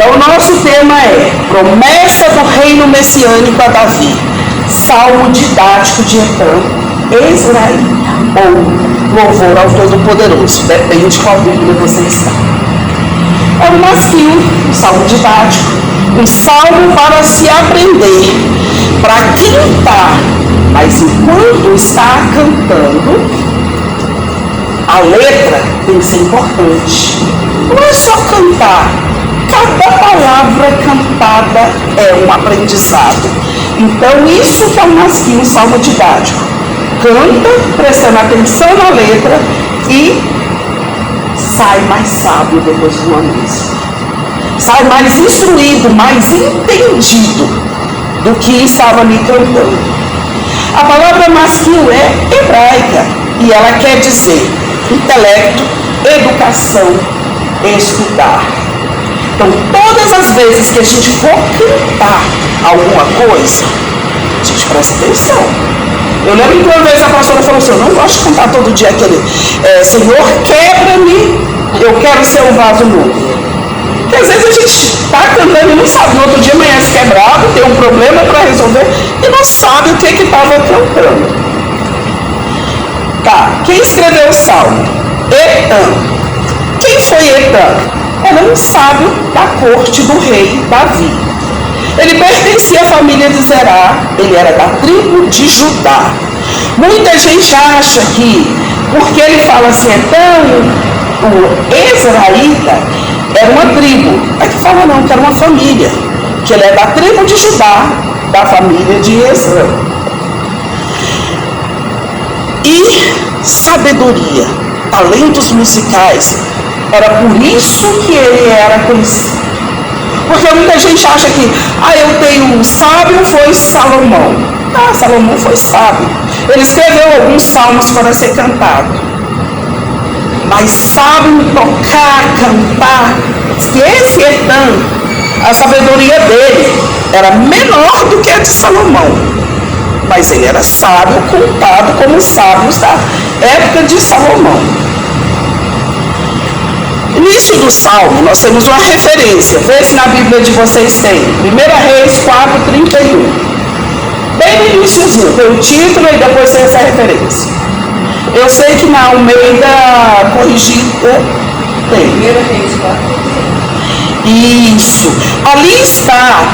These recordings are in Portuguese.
Então o nosso tema é promessa do reino messiânico a Davi, salmo didático de Etã, Israelita, ou louvor ao Todo-Poderoso, depende de qual Bíblia você está. É um masculino, um salmo didático, um salmo para se aprender, para cantar, mas enquanto está cantando, a letra tem que ser importante. Não é só cantar. Cada palavra cantada é um aprendizado. Então, isso que é um masculino salmo didático. Canta, prestando atenção na letra e sai mais sábio depois de uma música. Sai mais instruído, mais entendido do que estava ali cantando. A palavra masculino é hebraica e ela quer dizer intelecto, educação, estudar. Então, todas as vezes que a gente for cantar alguma coisa, a gente presta atenção. Eu lembro que uma vez a pastora falou assim: eu não gosto de cantar todo dia aquele Senhor, quebra-me, eu quero ser um vaso novo. Porque às vezes a gente está cantando e não sabe, no outro dia amanhece quebrado, tem um problema para resolver e não sabe o que estava cantando. Tá, quem escreveu o salmo? Etã. Quem foi Etã? Era um sábio da corte do rei Davi. Ele pertencia à família de Zerá, ele era da tribo de Judá. Muita gente acha que, porque ele fala assim, Etã, o Israelita, era uma tribo. Aqui fala não, que era uma família, que ele é da tribo de Judá, da família de Israel. E sabedoria, talentos musicais, era por isso que ele era conhecido. Porque muita gente acha que, eu tenho um sábio, foi Salomão. Salomão foi sábio. Ele escreveu alguns salmos para ser cantado. Mas sábio tocar, cantar, que esse Etã, a sabedoria dele era menor do que a de Salomão. Mas ele era sábio, contado como os sábios da época de Salomão. Início do salmo, nós temos uma referência. Vê se na Bíblia de vocês tem. 1 Reis 4:31. Bem no iníciozinho, tem o título e depois tem essa referência. Eu sei que na Almeida corrigida tem. 1 Reis 4:31. Isso. Ali está.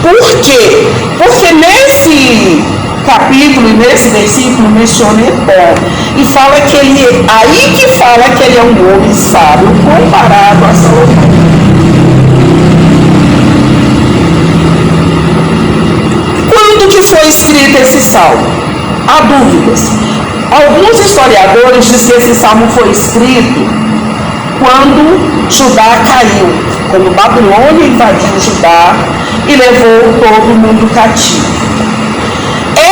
Por quê? Porque nesse capítulo e nesse versículo menciona Etã e fala que ele, aí que fala que ele é um homem sábio comparado a Salomão. Quando que foi escrito esse salmo? Há dúvidas. Alguns historiadores dizem que esse salmo foi escrito quando Judá caiu, quando Babilônia invadiu Judá e levou todo mundo cativo.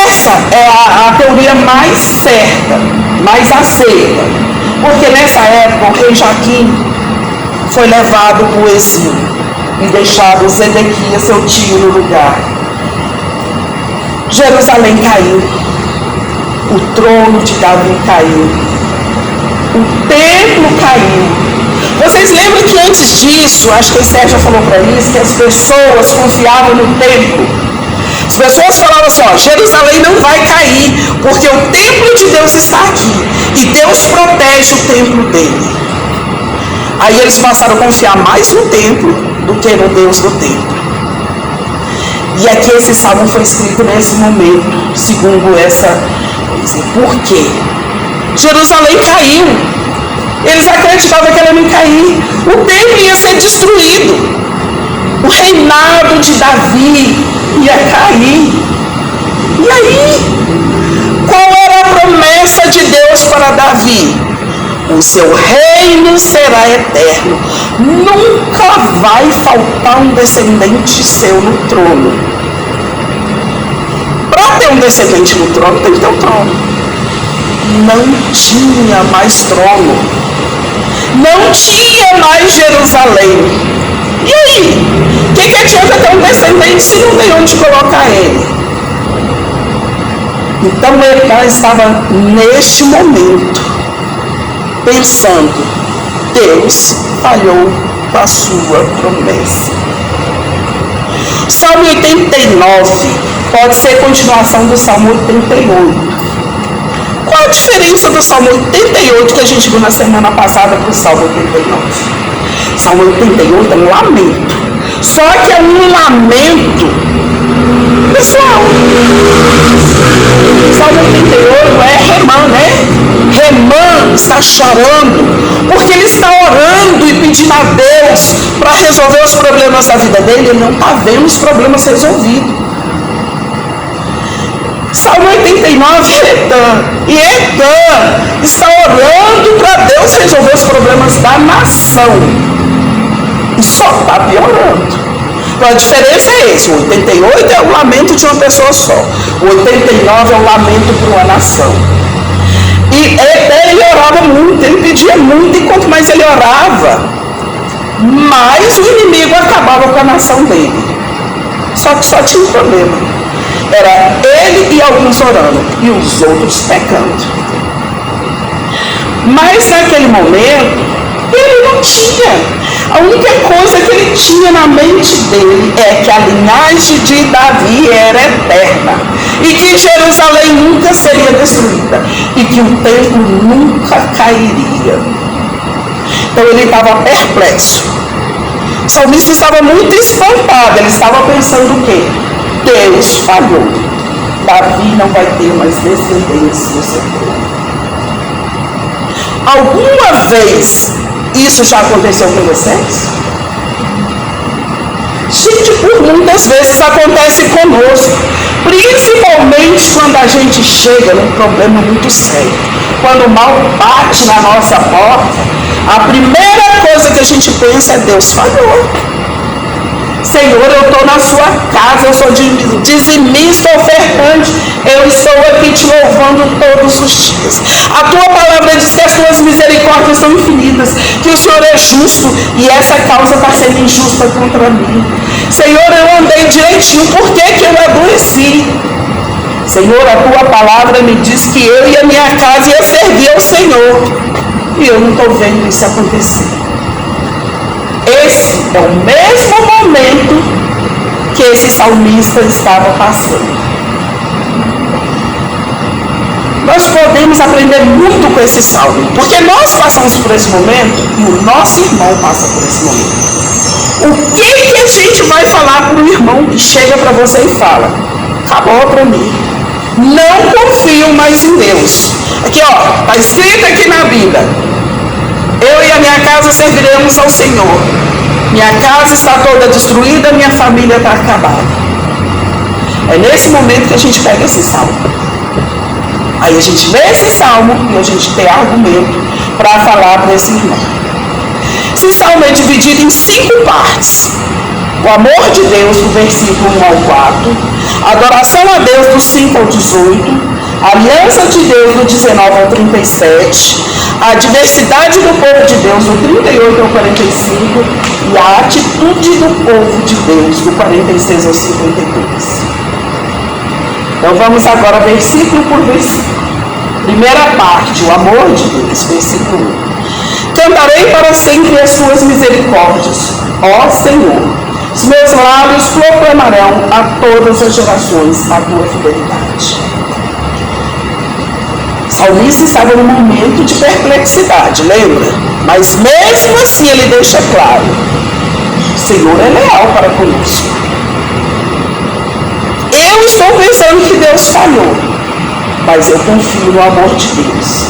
Essa é a teoria mais certa, mais aceita, porque nessa época o rei Joaquim foi levado para o exílio e deixado Zedequias, seu tio, no lugar. Jerusalém caiu, o trono de Davi caiu, o templo caiu. Vocês lembram que antes disso, acho que o Sérgio falou para isso, que as pessoas confiavam no templo. As pessoas falavam assim, Jerusalém não vai cair, porque o templo de Deus está aqui, e Deus protege o templo dele. Aí eles passaram a confiar mais no templo do que no Deus do templo. E aqui esse salmo foi escrito nesse momento, segundo essa coisa. Por quê? Jerusalém caiu. Eles acreditavam que ela não ia cair. O templo ia ser destruído. O reinado de Davi ia cair. E aí, qual era a promessa de Deus para Davi? O seu reino será eterno. Nunca vai faltar um descendente seu no trono. Para ter um descendente no trono, tem que ter um trono. Não tinha mais trono. Não tinha mais Jerusalém. E aí? O que adianta ter um descendente se não tem onde colocar ele? Então ele estava neste momento pensando, Deus falhou com a sua promessa. Salmo 89 pode ser continuação do Salmo 88. Qual a diferença do Salmo 88 que a gente viu na semana passada para o Salmo 89? Salmo 88 é um lamento. Só que é um lamento pessoal. Salmo 88 é Remã, né? Remã está chorando porque ele está orando e pedindo a Deus para resolver os problemas da vida dele. Ele não está vendo os problemas resolvidos. Salmo 89 é Etã. E Etã está orando para Deus resolver os problemas da nação. E só está piorando. Então a diferença é esse. O 88 é o lamento de uma pessoa só. O 89 é o lamento de uma nação. E ele orava muito, ele pedia muito, e quanto mais ele orava, mais o inimigo acabava com a nação dele. Só que só tinha um problema. Era ele e alguns orando, e os outros pecando. Mas naquele momento, ele não tinha. A única coisa que ele tinha na mente dele é que a linhagem de Davi era eterna. E que Jerusalém nunca seria destruída. E que o templo nunca cairia. Então ele estava perplexo. O salmista estava muito espantado. Ele estava pensando o quê? Deus falhou. Davi não vai ter mais descendência no seu trono. Alguma vez isso já aconteceu com vocês? Gente, por muitas vezes acontece conosco. Principalmente quando a gente chega num problema muito sério. Quando o mal bate na nossa porta, a primeira coisa que a gente pensa é: Deus falhou. Senhor, eu estou na sua casa, eu sou dizimista, ofertante, eu estou aqui te louvando todos os dias. A tua palavra diz que as tuas misericórdias são infinitas, que o Senhor é justo e essa causa está sendo injusta contra mim. Senhor, eu andei direitinho, por que eu adoeci? Senhor, a tua palavra me diz que eu e a minha casa ia servir ao Senhor, e eu não estou vendo isso acontecer. Esse é o mesmo momento que esse salmista estava passando. Nós podemos aprender muito com esse salmo, porque nós passamos por esse momento e o nosso irmão passa por esse momento. O que a gente vai falar para o irmão que chega para você e fala: acabou para mim, não confio mais em Deus? Aqui ó, está escrito aqui na Bíblia: eu e a minha casa serviremos ao Senhor. Minha casa está toda destruída, minha família está acabada. É nesse momento que a gente pega esse salmo. Aí a gente lê esse salmo e a gente tem argumento para falar para esse irmão. Esse salmo é dividido em 5 partes. O amor de Deus, do versículo 1 ao 4. A adoração a Deus, do 5 ao 18. A aliança de Deus, do 19 ao 37. A diversidade do povo de Deus, do 38 ao 45. E a atitude do povo de Deus, do 46 ao 52. Então vamos agora versículo por versículo. Primeira parte, o amor de Deus, versículo 1. Cantarei para sempre as tuas misericórdias, ó Senhor. Os meus lábios proclamarão a todas as gerações a tua fidelidade. O salmista estava num momento de perplexidade, lembra? Mas mesmo assim ele deixa claro: o Senhor é leal para conosco. Eu estou pensando que Deus falhou, mas eu confio no amor de Deus.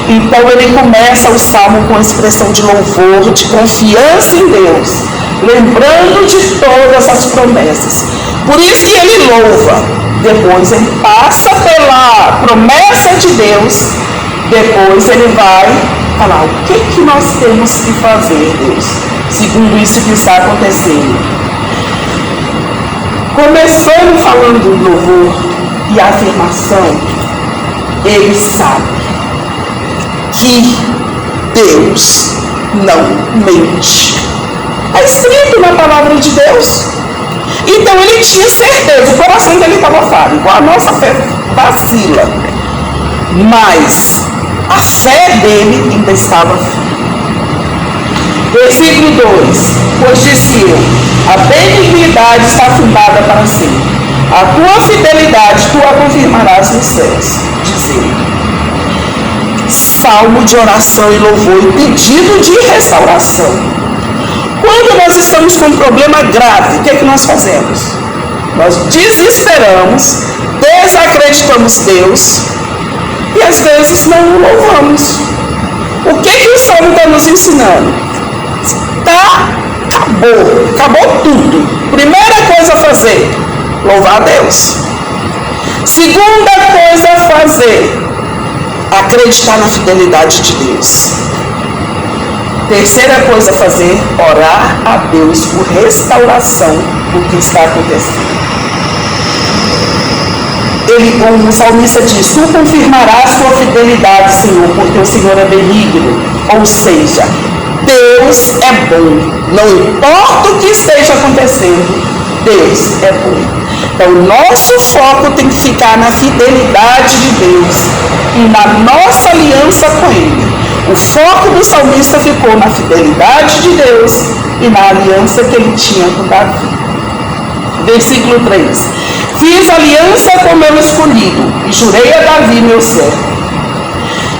Então ele começa o salmo com a expressão de louvor, de confiança em Deus, lembrando de todas as promessas. Por isso que ele louva. Depois ele passa pela promessa de Deus. Depois ele vai falar: o que nós temos que fazer, Deus, segundo isso que está acontecendo. Começando falando do louvor e afirmação, ele sabe que Deus não mente. Está escrito na palavra de Deus. Então ele tinha certeza, o coração dele estava falho, igual a nossa fé vacila. Mas a fé dele ainda estava firme. Versículo 2: pois disse eu: a benignidade está fundada guarda para sempre. A tua fidelidade tu a confirmarás nos céus, diz ele. Salmo de oração e louvor e pedido de restauração. Quando nós estamos com um problema grave, o que é que nós fazemos? Nós desesperamos, desacreditamos Deus e às vezes não o louvamos. O que o Salmo está nos ensinando? Acabou tudo. Primeira coisa a fazer, louvar a Deus. Segunda coisa a fazer, acreditar na fidelidade de Deus. Terceira coisa a fazer, orar a Deus por restauração do que está acontecendo. O salmista diz: tu confirmarás tua fidelidade, Senhor, porque o Senhor é benigno. Ou seja, Deus é bom. Não importa o que esteja acontecendo, Deus é bom. Então, o nosso foco tem que ficar na fidelidade de Deus e na nossa aliança com Ele. O foco do salmista ficou na fidelidade de Deus e na aliança que ele tinha com Davi. Versículo 3. Fiz aliança com meu escolhido e jurei a Davi, meu servo.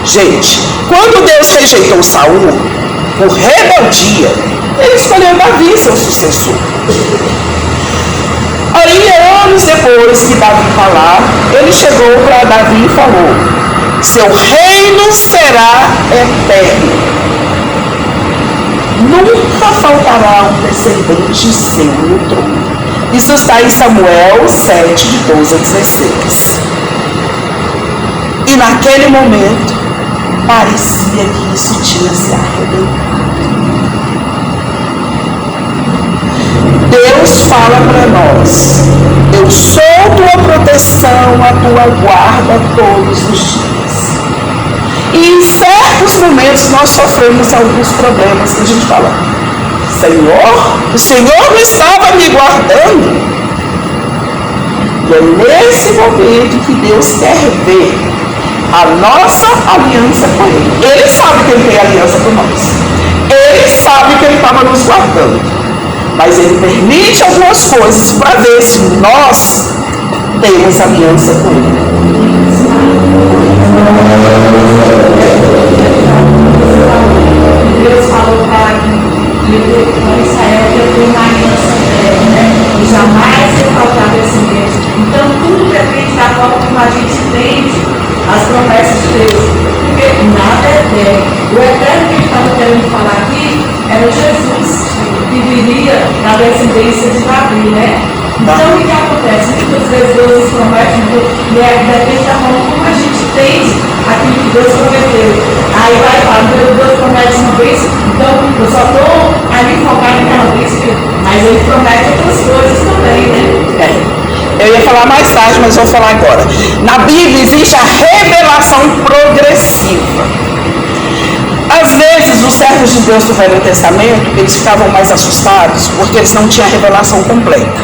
Gente, quando Deus rejeitou Saul por rebeldia, ele escolheu Davi, seu sucessor. Aí, anos depois que Davi falar, ele chegou para Davi e falou: seu reino será eterno. Nunca faltará um descendente seu no trono. Isso está em Samuel 7, de 12 a 16. E naquele momento, parecia que isso tinha se arrebentado. Deus fala para nós: eu sou tua proteção, a tua guarda todos os dias. E em certos momentos nós sofremos alguns problemas que a gente fala: Senhor, o Senhor não estava me guardando. E é nesse momento que Deus quer ver a nossa aliança com Ele. Ele sabe que Ele tem aliança com nós. Ele sabe que Ele estava nos guardando. Mas Ele permite algumas coisas para ver se nós temos aliança com Ele. Deus falou para Israel que eu tenho uma aliança dele, né? E jamais se faltar descendente. Então tudo depende da forma como a gente entende as promessas de Deus. Porque nada é eterno. O eterno que ele estava querendo falar aqui era Jesus, que viria na descendência de Davi, né? Então o que acontece? Muitas vezes Deus nos promete, e depende da forma como a gente entende aquilo que Deus prometeu. Aí vai falar: Deus promete uma vez, então eu só estou ali focado naquela vez, mas Ele promete outras coisas também, né? Eu ia falar mais tarde, mas vou falar agora. Na Bíblia existe a revelação progressiva. Às vezes, os servos de Deus do Velho Testamento, eles ficavam mais assustados porque eles não tinham a revelação completa.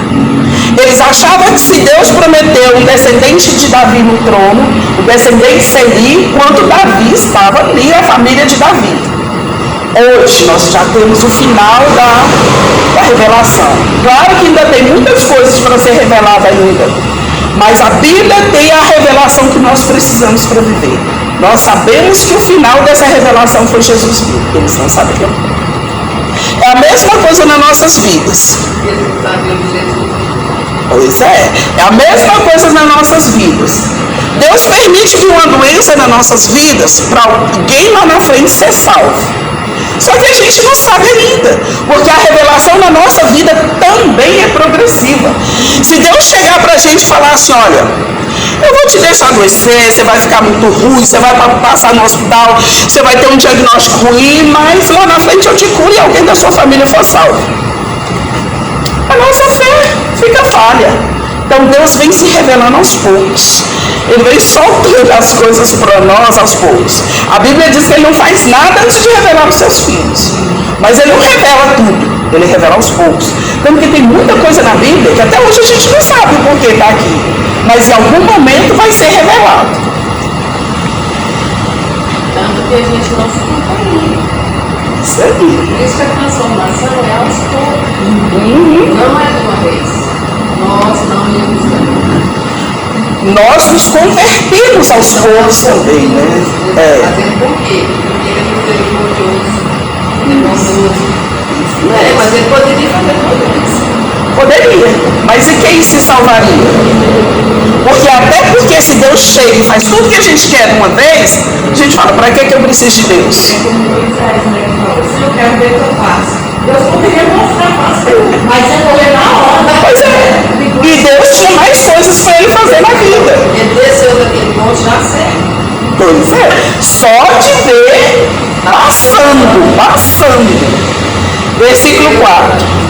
Eles achavam que se Deus prometeu um descendente de Davi no trono, o descendente seria enquanto Davi estava ali, a família de Davi. Hoje, nós já temos o final da revelação. Claro que ainda tem muitas coisas para ser revelada ainda, mas a Bíblia tem a revelação que nós precisamos para viver. Nós sabemos que o final dessa revelação foi Jesus Cristo. Eles não sabiam. É a mesma coisa nas nossas vidas. Pois é a mesma coisa nas nossas vidas. Deus permite que uma doença nas nossas vidas para alguém lá na frente ser salvo. Só que a gente não sabe ainda, porque a revelação na nossa vida também é progressiva. Se Deus chegar para a gente e falar assim: olha, eu vou te deixar adoecer, você vai ficar muito ruim, você vai passar no hospital, você vai ter um diagnóstico ruim, mas lá na frente eu te curo e alguém da sua família for salvo. A nossa fé fica falha. Então Deus vem se revelando aos poucos. Ele vem soltando as coisas para nós aos poucos. A Bíblia diz que Ele não faz nada antes de revelar os seus filhos. Mas Ele não revela tudo. Ele revela aos poucos. Tanto que tem muita coisa na Bíblia que até hoje a gente não sabe o porquê está aqui. Mas em algum momento vai ser revelado. Tanto que a gente não se acompanha. Isso aí. Por isso que a transformação é aos poucos. Não é de uma vez. Nós nós nos convertemos aos poucos também, né? Fazendo por quê? Porque ele é misericordioso, ele é bondoso. Mas ele poderia fazer tudo isso. Poderia, mas e quem se salvaria? Porque até porque se Deus chega e faz tudo que a gente quer de uma vez, a gente fala, para que eu preciso de Deus? Se eu quero ver o que eu faço, Deus poderia mostrar fácil, mas é correr na hora. Pois é, e Deus tinha mais coisas para ele fazer na vida. Ele desceu daquele monte da serra. Pois é, só de ver passando. Versículo 4.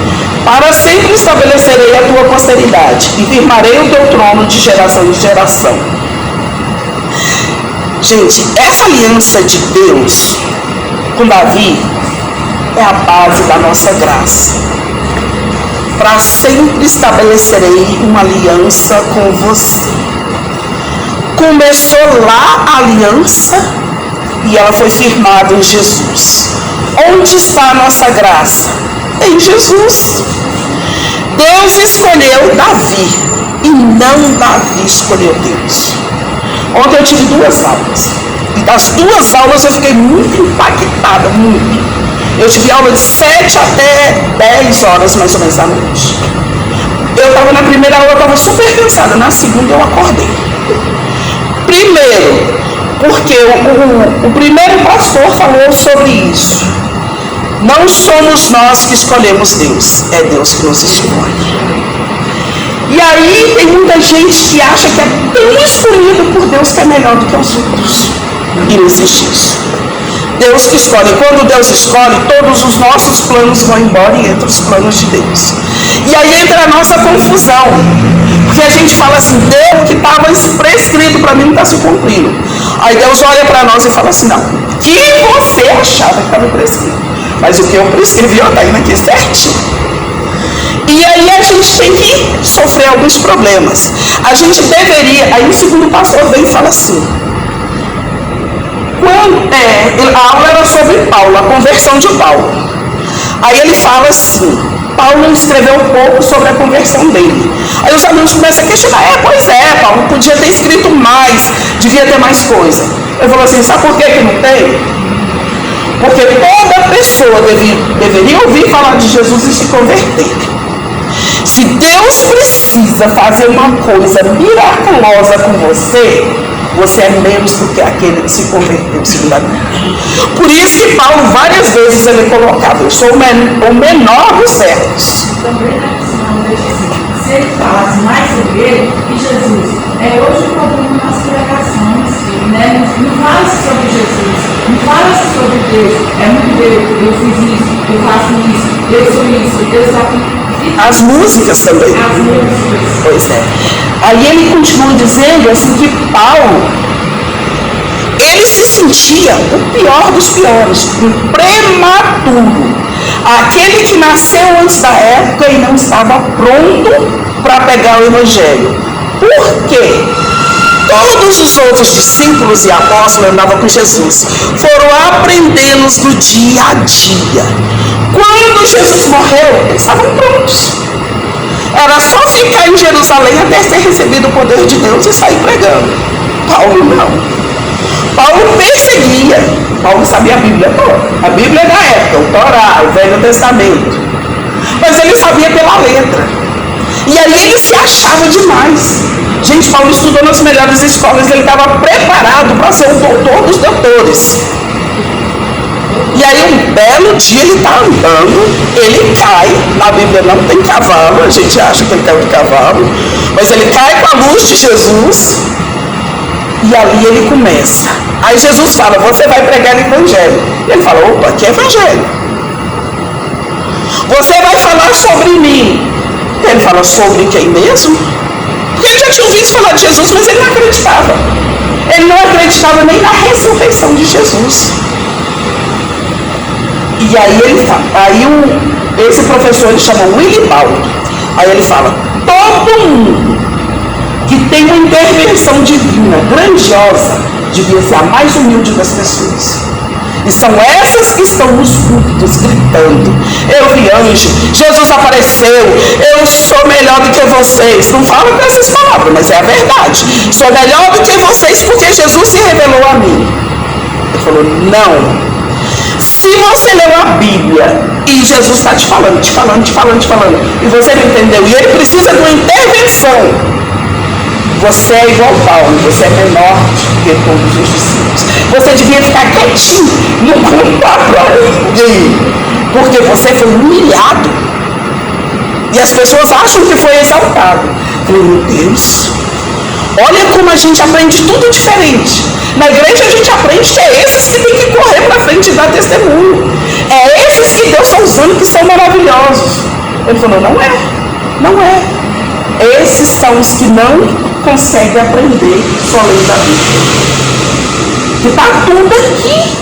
Para sempre estabelecerei a tua posteridade e firmarei o teu trono de geração em geração. Gente, essa aliança de Deus com Davi é a base da nossa graça. Para sempre estabelecerei uma aliança com você. Começou lá a aliança e ela foi firmada em Jesus. Onde está a nossa graça? Em Jesus. Deus escolheu Davi e não Davi escolheu Deus. Ontem eu tive 2 aulas e das 2 aulas eu fiquei muito impactada, muito. Eu tive aula de 7 até 10 horas mais ou menos da noite. Eu estava na primeira aula, eu estava super cansada, na segunda eu acordei. Primeiro, porque o primeiro pastor falou sobre isso. Não somos nós que escolhemos Deus, é Deus que nos escolhe. E aí tem muita gente que acha que é tão escolhido por Deus que é melhor do que os outros. E não existe isso. Deus que escolhe. Quando Deus escolhe, todos os nossos planos vão embora e entram os planos de Deus. E aí entra a nossa confusão. Porque a gente fala assim, Deus que estava prescrito para mim não está se cumprindo. Aí Deus olha para nós e fala assim, não, que você achava que estava prescrito. Mas o que eu prescrevi está indo aqui certinho. E aí a gente tem que sofrer alguns problemas. A gente deveria, aí o segundo pastor vem e fala assim, a aula era sobre Paulo, a conversão de Paulo. Aí ele fala assim, Paulo escreveu um pouco sobre a conversão dele. Aí os alunos começam a questionar, pois é, Paulo podia ter escrito mais, devia ter mais coisa. Eu falo assim, sabe por que não tem? Porque toda pessoa deveria ouvir falar de Jesus e se converter. Se Deus precisa fazer uma coisa miraculosa com você, você é menos do que aquele que se converteu segundo a Bíblia. Por isso que Paulo várias vezes ele colocava, eu sou o menor dos servos. Também na questão de se ele falasse mais sobre ele que Jesus, hoje o problema nas pregações, né? Não fala sobre Jesus, não fala sobre Deus, é muito Deus, eu fiz isso, eu faço isso, eu sou isso, Deus está aqui. As músicas também. As músicas. Pois é. Aí ele continua dizendo assim que Paulo, ele se sentia o pior dos piores, um prematuro, aquele que nasceu antes da época e não estava pronto para pegar o evangelho. Por quê? Todos os outros discípulos e apóstolos andavam com Jesus, foram aprendendo no dia a dia. Quando Jesus morreu, eles estavam prontos. Era só ficar em Jerusalém até ter recebido o poder de Deus e sair pregando. Paulo não. Paulo perseguia. Paulo sabia a Bíblia toda. A Bíblia da época, o Torá, o Velho Testamento. Mas ele sabia pela letra. E aí ele se achava demais. Gente, Paulo estudou nas melhores escolas, ele estava preparado para ser o doutor dos doutores. E aí um belo dia ele está andando, ele cai, na Bíblia não tem cavalo, a gente acha que ele caiu de cavalo, mas ele cai com a luz de Jesus e ali ele começa. Aí Jesus fala, você vai pregar o evangelho. E ele fala, opa, que evangelho? Você vai falar sobre mim. Ele fala, sobre quem mesmo? Porque ele já tinha ouvido falar de Jesus, mas ele não acreditava. Ele não acreditava nem na ressurreição de Jesus. E aí ele fala, esse professor ele chama Willie Bauer. Aí ele fala, todo mundo que tem uma intervenção divina grandiosa devia ser a mais humilde das pessoas. E são essas que estão nos cultos gritando, eu vi anjo, Jesus apareceu, eu sou melhor do que vocês. Não fala com essas palavras, palavra, mas é a verdade. Sou melhor do que vocês porque Jesus se revelou a mim. Ele falou, não. Se você leu a Bíblia e Jesus está te falando, e você não entendeu, e ele precisa de uma intervenção, você é igual Paulo, você é menor do que todos os discípulos. Você devia ficar quietinho, não contar para ninguém, porque você foi humilhado. E as pessoas acham que foi exaltado. Eu falei, meu Deus, olha como a gente aprende tudo diferente. Na igreja a gente aprende que é esses que tem que correr para frente e dar testemunho. É esses que Deus está usando que são maravilhosos. Ele falou, não é. Esses são os que não conseguem aprender só lendo a Bíblia. Que está tudo aqui.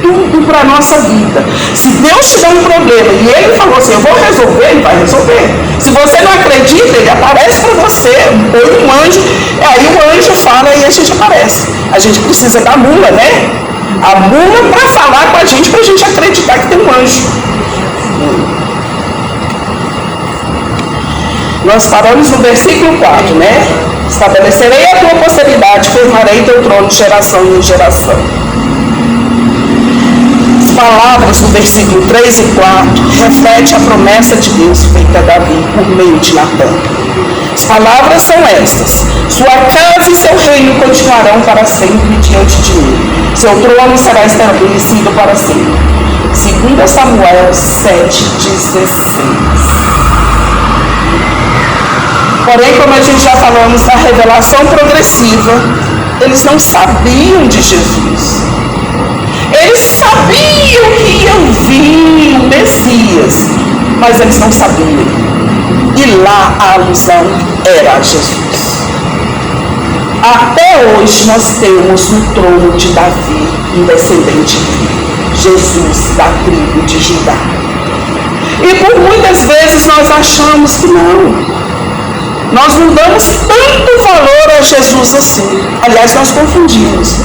Tudo para a nossa vida. Se Deus te dá um problema e Ele falou assim, eu vou resolver, Ele vai resolver. Se você não acredita, Ele aparece para você, põe um anjo, aí o anjo fala e a gente aparece. A gente precisa da mula, né? A mula para falar com a gente, para a gente acreditar que tem um anjo. Nós paramos no versículo 4, né? Estabelecerei a tua posteridade, firmarei teu trono de geração em geração. Palavras do versículo 3 e 4 reflete a promessa de Deus feita a Davi por meio de Natã. As palavras são estas: sua casa e seu reino continuarão para sempre diante de mim, seu trono será estabelecido para sempre. 2 Samuel 7,16. Porém, como a gente já falamos na revelação progressiva, eles não sabiam de Jesus. Eles sabiam que iam vir o Messias, mas eles não sabiam. E lá a alusão era a Jesus. Até hoje nós temos no trono de Davi um descendente dele, Jesus da tribo de Judá. E por muitas vezes nós achamos que não. Nós não damos tanto valor a Jesus assim. Aliás, nós confundimos.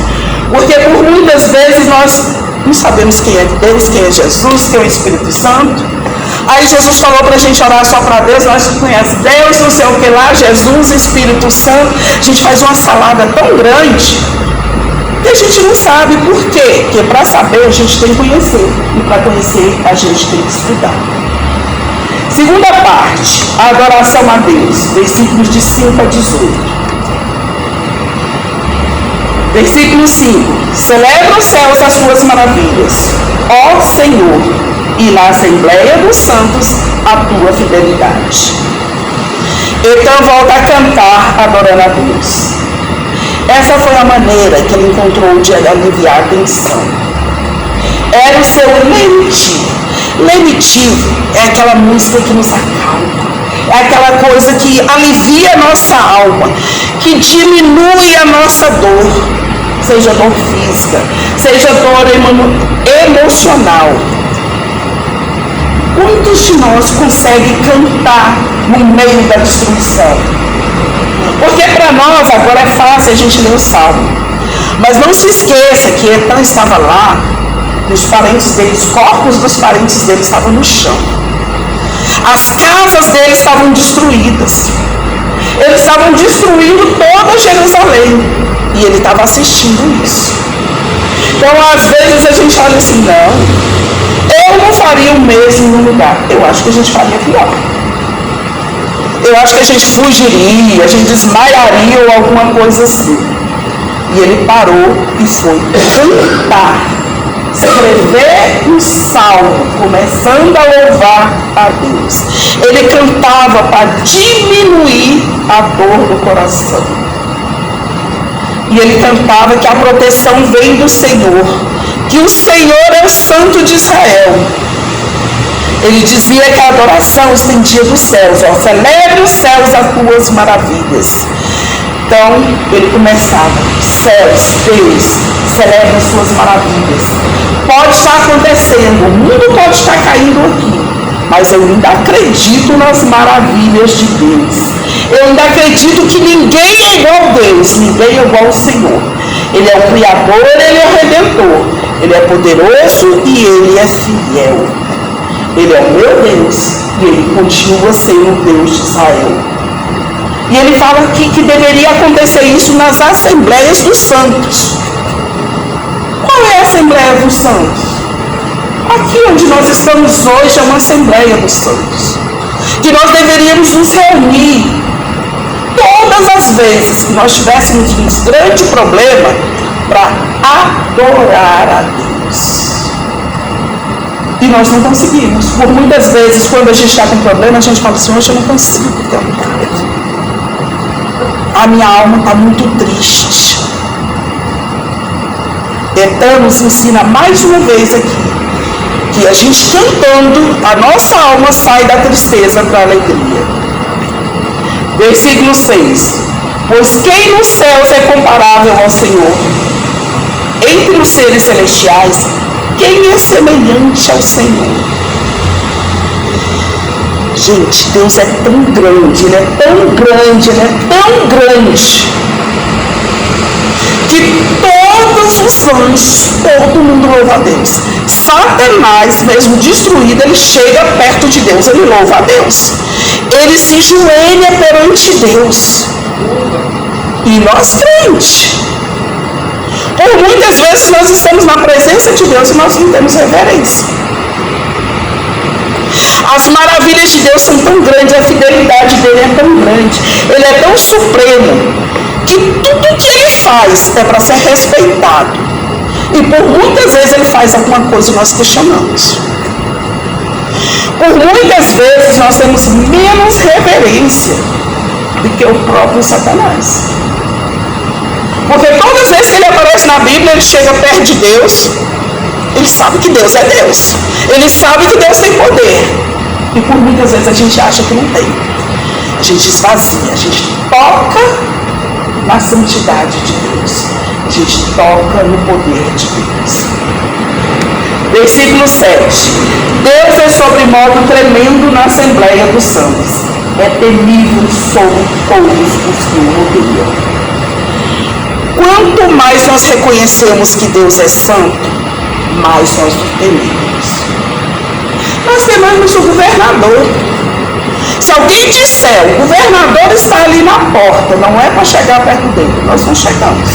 Porque por muitas vezes nós não sabemos quem é Deus, quem é Jesus, quem é o Espírito Santo. Aí Jesus falou para a gente orar só para Deus, nós conhecemos Deus, não sei o que lá, Jesus, Espírito Santo. A gente faz uma salada tão grande que a gente não sabe por quê. Porque para saber a gente tem que conhecer. E para conhecer a gente tem que estudar. Segunda parte, a adoração a Deus, versículos de 5 a 18. Versículo 5. Celebra os céus as tuas maravilhas, ó Senhor, e na Assembleia dos Santos a tua fidelidade. Então volta a cantar adorando a Deus. Essa foi a maneira que ele encontrou de aliviar a tensão. Era o seu lenitivo. Lenitivo é aquela música que nos acalma. É aquela coisa que alivia a nossa alma, que diminui a nossa dor, seja dor física, seja dor emocional. Quantos de nós conseguem cantar no meio da destruição? Porque para nós agora é fácil a gente ler o salmo. Mas não se esqueça que Etã estava lá, os parentes dele, os corpos dos parentes dele estavam no chão. As casas deles estavam destruídas. Eles estavam destruindo toda Jerusalém. E ele estava assistindo isso. Então, às vezes, a gente olha assim, não, eu não faria o mesmo no lugar. Eu acho que a gente faria pior. Eu acho que a gente fugiria, a gente desmaiaria ou alguma coisa assim. E ele parou e foi cantar. Escrever um salmo, começando a louvar a Deus. Ele cantava para diminuir a dor do coração. E ele cantava que a proteção vem do Senhor, que o Senhor é o Santo de Israel. Ele dizia que a adoração estendia dos céus, ó, celebre os céus as tuas maravilhas. Então, ele começava, céus, Deus, celebre as suas maravilhas. Pode estar acontecendo, o mundo pode estar caindo aqui, mas eu ainda acredito nas maravilhas de Deus. Eu ainda acredito que ninguém é igual a Deus, ninguém é igual ao Senhor. Ele é o Criador, Ele é o Redentor. Ele é poderoso e Ele é fiel. Ele é o meu Deus e Ele continua sendo o Deus de Israel. E ele fala aqui que deveria acontecer isso nas Assembleias dos Santos. Qual é a Assembleia dos Santos? Aqui onde nós estamos hoje é uma Assembleia dos Santos. Que nós deveríamos nos reunir todas as vezes que nós tivéssemos um grande problema para adorar a Deus. E nós não conseguimos. Por muitas vezes, quando a gente está com problema, a gente fala assim, hoje eu não consigo cantar. A minha alma está muito triste. Então nos ensina mais uma vez aqui que a gente cantando, a nossa alma sai da tristeza para a alegria. Versículo 6. Pois quem nos céus é comparável ao Senhor? Entre os seres celestiais, quem é semelhante ao Senhor? Gente, Deus é tão grande, Ele é tão grande, Ele é tão grande, que todos os anjos, todo mundo louva a Deus. Satanás, mesmo destruído, ele chega perto de Deus, ele louva a Deus. Ele se joelha perante Deus. E nós crentes, por muitas vezes nós estamos na presença de Deus e nós não temos reverência. As maravilhas de Deus são tão grandes, a fidelidade dele é tão grande, ele é tão supremo, que tudo que ele faz é para ser respeitado. E por muitas vezes ele faz alguma coisa e nós questionamos. Por muitas vezes nós temos menos reverência do que o próprio Satanás. Porque todas as vezes que ele aparece na Bíblia, ele chega perto de Deus, ele sabe que Deus é Deus, ele sabe que Deus tem poder. E por muitas vezes a gente acha que não tem. A gente esvazia, a gente toca na santidade de Deus, a gente toca no poder de Deus. Versículo 7. Deus é sobremodo tremendo na Assembleia dos Santos, é temível sobre todos os que o odeiam. Quanto mais nós reconhecemos que Deus é santo, mais nós o tememos. Nós tememos o governador. Se alguém disser, o governador está ali na porta, não é para chegar perto dele, nós não chegamos.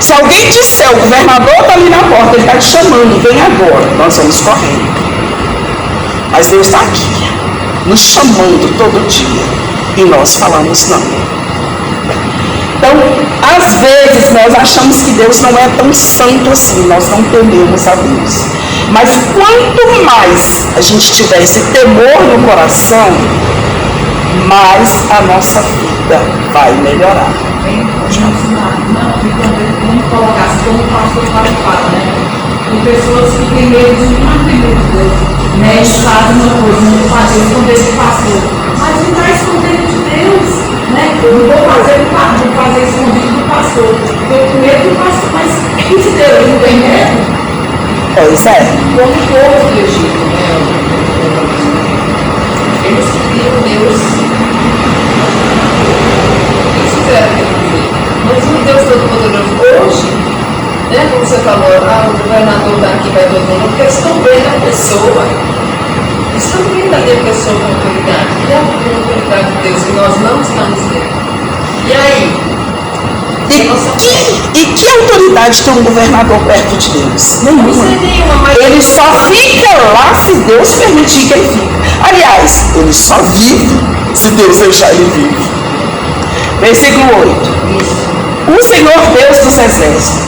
Se alguém disser, o governador está ali na porta, ele está te chamando, vem agora, nós vamos correndo. Mas Deus está aqui, nos chamando todo dia, e nós falamos não. Então, às vezes nós achamos que Deus não é tão santo assim, nós não tememos a Deus. Mas quanto mais a gente tiver esse temor no coração, mais a nossa vida vai melhorar. Vamos colocar assim, como o pastor fala, né? Tem pessoas que têm medo de não temer de Deus, né? Eles fazem uma coisa, não fazem esconder do pastor. Mas não está escondendo de Deus, né? Eu não vou fazer escondido do pastor. Estou com medo do pastor, mas e de Deus não tem medo? Pois é. Como o povo do Egito, né? Eles viram Deus. Eles fizeram aquilo. Mas o Deus Todo-Poderoso hoje, né? Como você falou, o governador está aqui, vai todo mundo, porque eles estão vendo a pessoa. Eles estão vendo a pessoa com autoridade. E a autoridade de Deus que nós não estamos vendo. E aí? E que autoridade tem um governador perto de Deus? Nenhuma. Ele só fica lá se Deus permitir que ele fique. Aliás, ele só vive se Deus deixar ele vivo. Versículo 8. O Senhor Deus dos exércitos.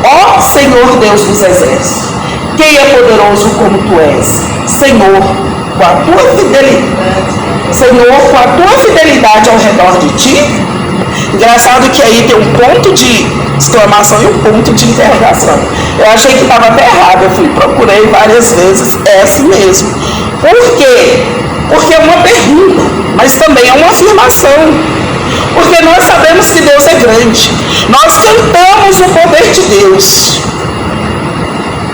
Ó Senhor Deus dos exércitos, quem é poderoso como tu és? Senhor, com a tua fidelidade. Senhor, com a tua fidelidade ao redor de ti. Engraçado que aí tem um ponto de exclamação e um ponto de interrogação. Eu achei que estava até errado, eu procurei várias vezes, é assim mesmo. Por quê? Porque é uma pergunta, mas também é uma afirmação. Porque nós sabemos que Deus é grande, nós cantamos o poder de Deus,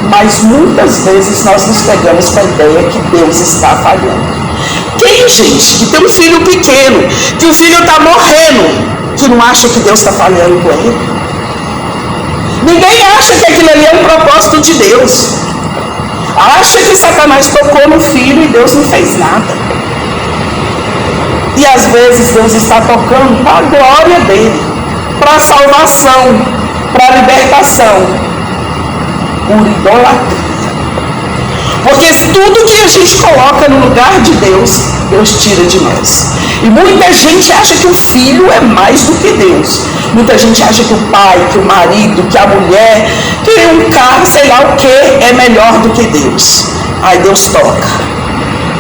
mas muitas vezes nós nos pegamos com a ideia que Deus está falhando. Quem, gente, que tem um filho pequeno, que o filho está morrendo, que não acha que Deus está falhando com ele? Ninguém acha que aquilo ali é um propósito de Deus. Acha que Satanás tocou no filho e Deus não fez nada. E às vezes Deus está tocando para a glória dele, para a salvação, para a libertação, por idolatria. Porque tudo que a gente coloca no lugar de Deus, Deus tira de nós. E muita gente acha que o filho é mais do que Deus. Muita gente acha que o pai, que o marido, que a mulher, que um carro, sei lá o que, é melhor do que Deus. Aí Deus toca.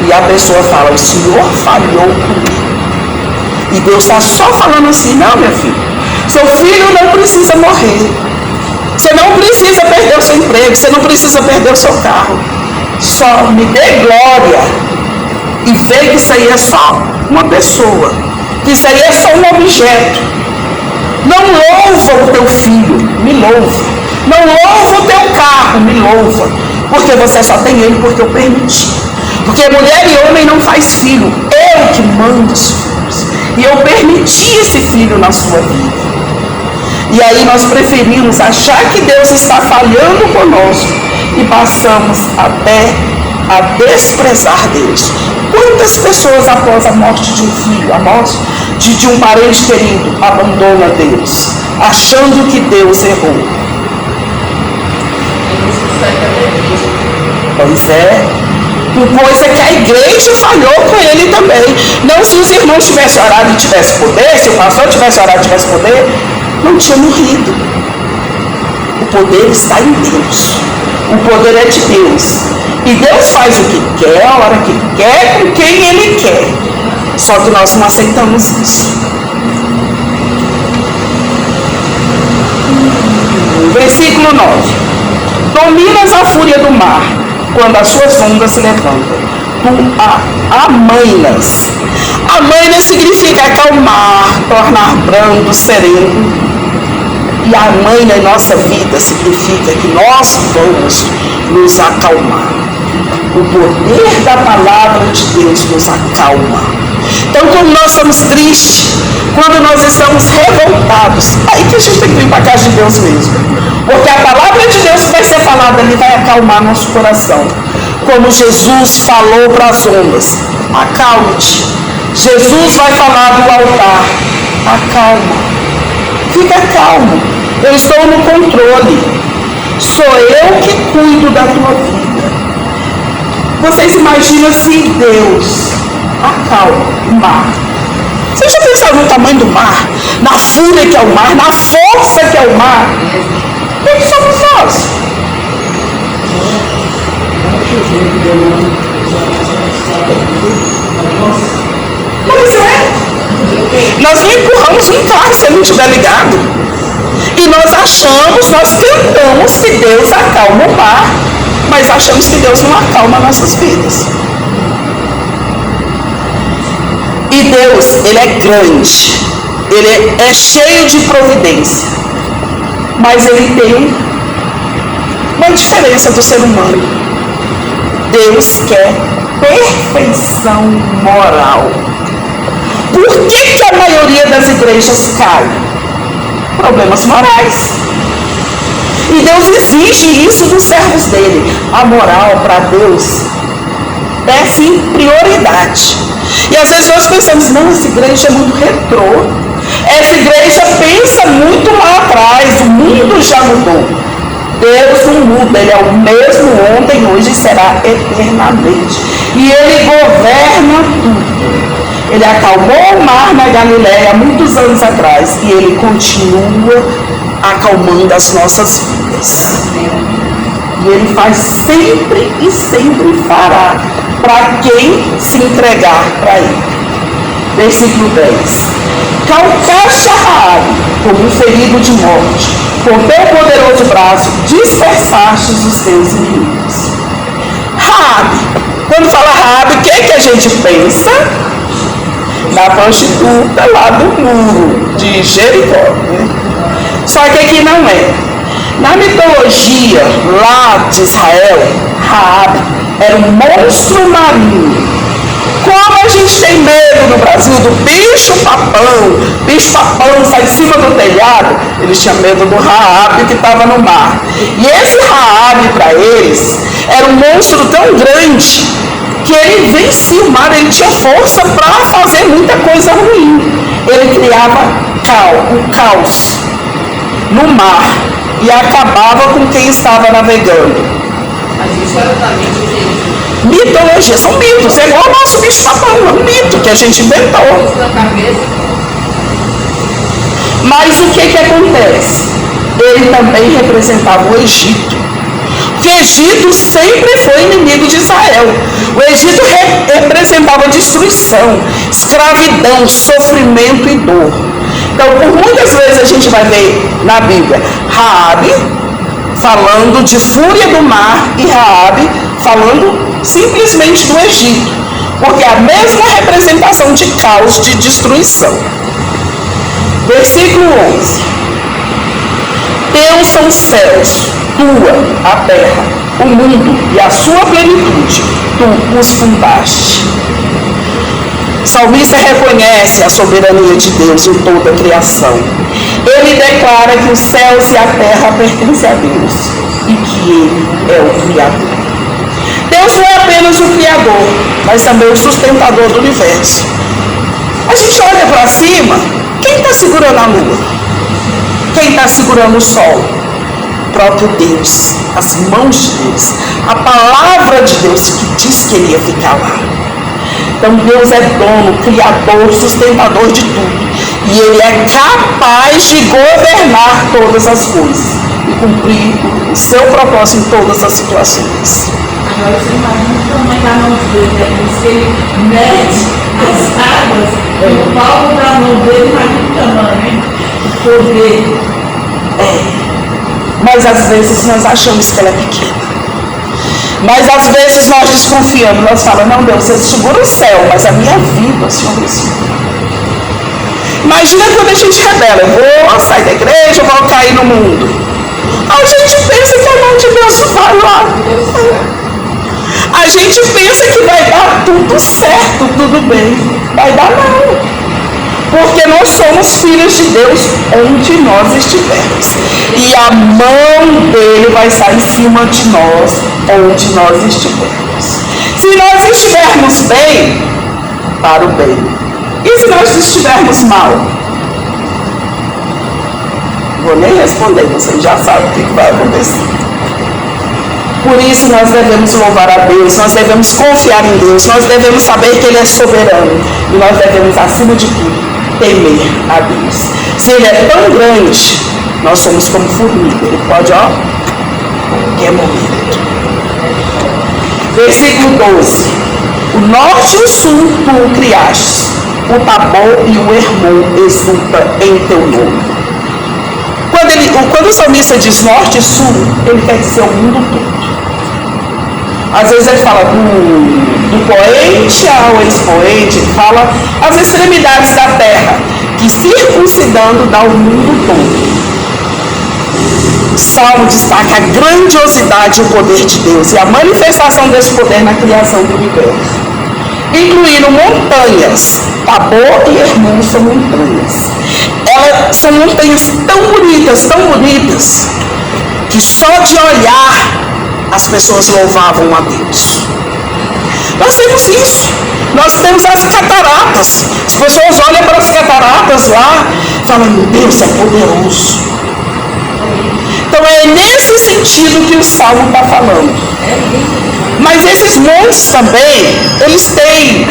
E a pessoa fala, o Senhor falhou comigo. E Deus está só falando assim, não, minha filha, seu filho não precisa morrer. Você não precisa perder o seu emprego, você não precisa perder o seu carro. Só me dê glória e vê que isso aí é só uma pessoa, que isso aí é só um objeto. Não louva o teu filho, me louva. Não louva o teu carro, me louva. Porque você só tem ele porque eu permiti. Porque mulher e homem não faz filho, eu que mando os filhos. E eu permiti esse filho na sua vida. E aí nós preferimos achar que Deus está falhando conosco e passamos até a desprezar Deus. Quantas pessoas após a morte de um filho, a morte de um parente querido, abandonam Deus, achando que Deus errou? Pois é. Coisa que a igreja falhou com ele também. Não, se os irmãos tivessem orado e tivessem poder, se o pastor tivesse orado e tivesse poder, não tinha morrido. O poder está em Deus. O poder é de Deus. E Deus faz o que quer, a hora que quer, com quem Ele quer. Só que nós não aceitamos isso. Versículo 9. Dominas a fúria do mar, quando as suas ondas se levantam. Tu a amainas. Amainas significa acalmar, tornar brando, sereno. E a amaina em nossa vida significa que nós vamos nos acalmar. O poder da palavra de Deus nos acalma. Então, quando nós estamos tristes, quando nós estamos revoltados, aí que a gente tem que vir para a casa de Deus mesmo. Porque a palavra de Deus que vai ser falada ali vai acalmar nosso coração. Como Jesus falou para as ondas, acalme-te. Jesus vai falar do altar, acalma. Fica calmo, eu estou no controle. Sou eu que cuido da tua vida. Vocês imaginam se Deus acalma o mar? Vocês já pensaram no tamanho do mar? Na fúria que é o mar, na força que é o mar? Quem somos nós? Pois é. Nós não empurramos um carro se ele não estiver ligado. E nós cantamos que Deus acalma o mar, mas achamos que Deus não acalma nossas vidas. E Deus, Ele é grande, Ele é cheio de providência, mas Ele tem uma diferença do ser humano. Deus quer perfeição moral. Por que a maioria das igrejas cai? Problemas morais. E Deus exige isso dos servos dele. A moral para Deus é sim prioridade. E às vezes nós pensamos, não, essa igreja é muito retrô. Essa igreja pensa muito lá atrás, o mundo já mudou. Deus não muda, Ele é o mesmo ontem, hoje e será eternamente. E Ele governa tudo. Ele acalmou o mar na Galileia há muitos anos atrás e Ele continua acalmando as nossas vidas. E Ele faz sempre e sempre fará para quem se entregar para Ele. Versículo 10. Calcaste a Raabe como um ferido de morte, com teu poderoso braço dispersaste os teus inimigos. Raabe, quando fala Raabe, o que a gente pensa? Na prostituta lá do muro de Jericó, né? Só que aqui não é. Na mitologia lá de Israel, Raabe era um monstro marinho. Como a gente tem medo no Brasil do bicho-papão sai de cima do telhado, eles tinham medo do Raabe que estava no mar. E esse Raabe para eles era um monstro tão grande que ele vencia o mar, ele tinha força para fazer muita coisa ruim. Ele criava o caos no mar e acabava com quem estava navegando. Mas isso era também Mitologia, são mitos, é igual o nosso bicho-papão, é um mito que a gente inventou. Mas o que acontece? Ele também representava o Egito. Porque o Egito sempre foi inimigo de Israel. O Egito representava destruição, escravidão, sofrimento e dor. Então, por muitas vezes a gente vai ver na Bíblia Raabe falando de fúria do mar e Raabe falando simplesmente do Egito, porque é a mesma representação de caos, de destruição. Versículo 11. Teus são os céus, tua a terra, o mundo e a sua plenitude, tu os fundaste. O salmista reconhece a soberania de Deus em toda a criação. Ele declara que os céus e a terra pertencem a Deus e que Ele é o Criador. Deus não é apenas o Criador, mas também o sustentador do universo. A gente olha para cima, quem está segurando a lua? Quem está segurando o sol? O próprio Deus, as mãos de Deus, a palavra de Deus que diz que Ele ia ficar lá. Então Deus é dono, criador, sustentador de tudo. E Ele é capaz de governar todas as coisas e cumprir o seu propósito em todas as situações. Agora você imagina o tamanho da mão de Deus, né? Por isso que Ele mede as águas no palmo da mão dele, imagina o tamanho, hein? O poder. Mas às vezes nós achamos que ela é pequena. Mas às vezes nós desconfiamos, nós falamos, não Deus, você segura o céu, mas a minha vida, Senhor, segura. Imagina quando a gente rebela, eu vou sair da igreja, eu vou cair no mundo. A gente pensa que a mão de Deus vai lá. A gente pensa que vai dar tudo certo, tudo bem. Vai dar não. Porque nós somos filhos de Deus onde nós estivermos. E a mão dele vai estar em cima de nós onde nós estivermos. Se nós estivermos bem, para o bem. E se nós estivermos mal? Vou nem responder, vocês já sabem o que vai acontecer. Por isso nós devemos louvar a Deus, nós devemos confiar em Deus, nós devemos saber que Ele é soberano. E nós devemos, acima de tudo, temer a Deus. Se Ele é tão grande, nós somos como formiga. Ele pode, qualquer momento. Versículo 12. O norte e o sul tu o criaste. O Tabor e o Hermon exulta em teu nome. Quando o salmista diz norte e sul, ele quer dizer o mundo todo. Às vezes ele fala do poente ao expoente, ele fala as extremidades da terra, que circuncidando dá o mundo todo. O Salmo destaca a grandiosidade e o poder de Deus e a manifestação desse poder na criação do universo. Incluindo montanhas, Tabor e Hermon são montanhas. Elas são montanhas tão bonitas, que só de olhar as pessoas louvavam a Deus. Nós temos isso. Nós temos as cataratas. As pessoas olham para as cataratas lá e falam, meu Deus, é poderoso. Então é nesse sentido que o Salmo está falando. Mas esses montes também, eles têm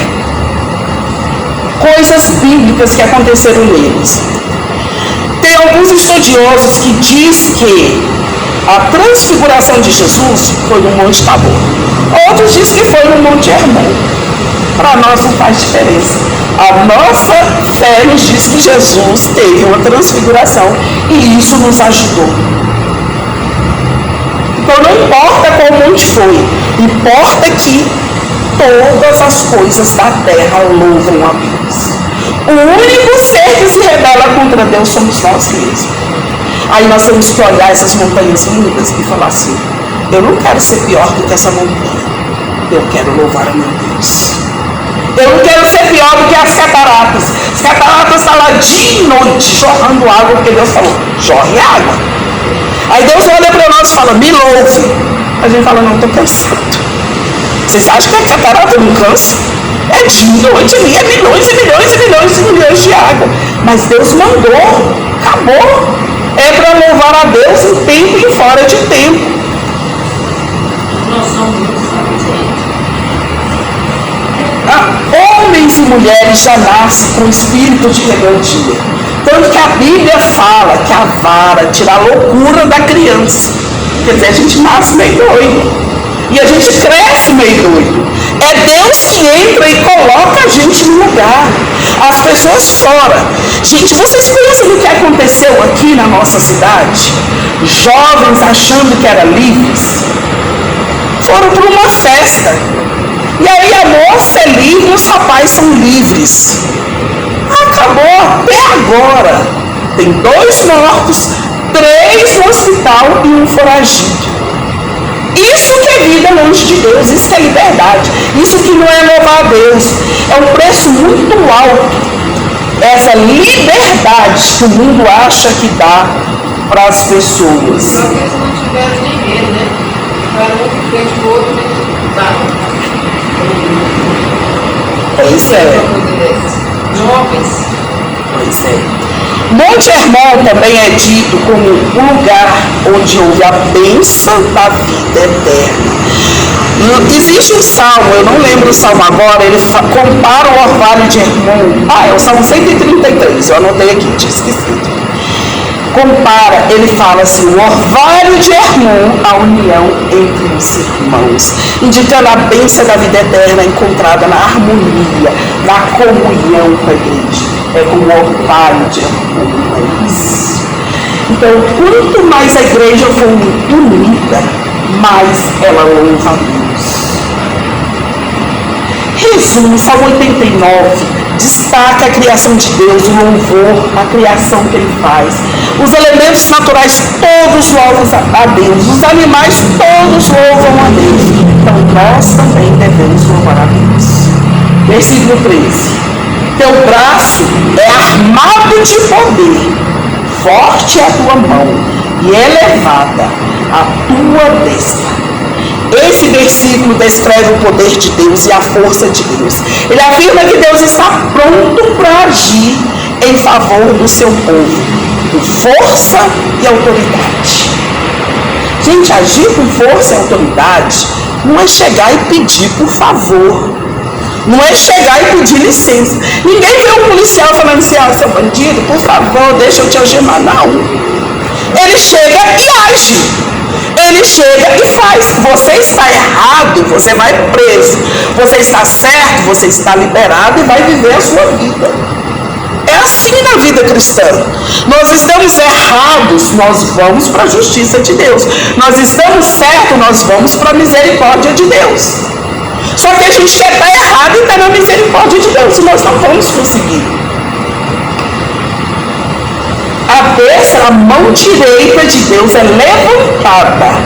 coisas bíblicas que aconteceram neles. Tem alguns estudiosos que dizem que a transfiguração de Jesus foi no Monte Tabor. Outros dizem que foi no Monte Hermon. Para nós não faz diferença. A nossa fé nos diz que Jesus teve uma transfiguração e isso nos ajudou. Então não importa qual monte foi, importa que todas as coisas da terra louvam a Deus. O único ser que se rebela contra Deus somos nós mesmos. Aí nós temos que olhar essas montanhas lindas e falar assim, eu não quero ser pior do que essa montanha, eu quero louvar a meu Deus. Eu não quero ser pior do que as cataratas. As cataratas estão lá dia e noite jorrando água, porque Deus falou, jorre água. Aí Deus olha para nós e fala, me louve. A gente fala, não, estou cansado. Vocês acham que a catarata não cansa? É dia, noite, ali, é milhões e milhões e milhões e milhões de água. Mas Deus mandou, acabou. É para louvar a Deus em tempo e fora de tempo. Nós somos Homens e mulheres já nascem com espírito de rebeldia. Tanto que a Bíblia fala que a vara tira a loucura da criança. Quer dizer, a gente nasce meio doido. E a gente cresce meio doido. É Deus que entra e coloca a gente no lugar. As pessoas choram. Gente, vocês pensam no que aconteceu aqui na nossa cidade? Jovens achando que eram livres. Foram para uma festa. E aí a moça é livre e os rapazes são livres. Acabou até agora. Tem 2 mortos, 3 no hospital e 1 foragido. Isso que é vida longe de Deus, isso que é liberdade, isso que não é louvar a Deus. É um preço muito alto, essa liberdade que o mundo acha que dá para as pessoas. Só que eles não tiveram nem medo, né? Para um frente do outro, tá? Pois é. Jovens. Pois é. Monte Hermon também é dito como um lugar onde houve a bênção da vida eterna. Existe um salmo, eu não lembro o salmo agora, ele compara o orvalho de Hermon. É o salmo 133, eu anotei aqui, tinha esquecido. Compara, ele fala assim, o orvalho de Hermon, a união entre os irmãos, indicando a bênção da vida eterna encontrada na harmonia, na comunhão com a igreja. É como o orvalho de Hermon. Então, quanto mais a igreja for unida, mais ela louva a Deus. Resumo, Salmo 89 destaca a criação de Deus, o louvor, a criação que ele faz. Os elementos naturais todos louvam a Deus, os animais todos louvam a Deus. Então nós também devemos louvar a Deus. Versículo 13. Teu braço é armado de poder, forte é a tua mão e elevada a tua destra. Esse versículo descreve o poder de Deus e a força de Deus. Ele afirma que Deus está pronto para agir em favor do seu povo, com força e autoridade. Gente, agir com força e autoridade não é chegar e pedir por favor. Não é chegar e pedir licença. Ninguém vê um policial falando assim, seu bandido, por favor, deixa eu te algemar. Não. Ele chega e age. Ele chega e faz. Você está errado, você vai preso. Você está certo, você está liberado e vai viver a sua vida. É assim na vida cristã. Nós estamos errados, nós vamos para a justiça de Deus. Nós estamos certos, nós vamos para a misericórdia de Deus. Só que a gente quer estar errado e estar na misericórdia de Deus, e nós não vamos conseguir. A destra, a mão direita de Deus é levantada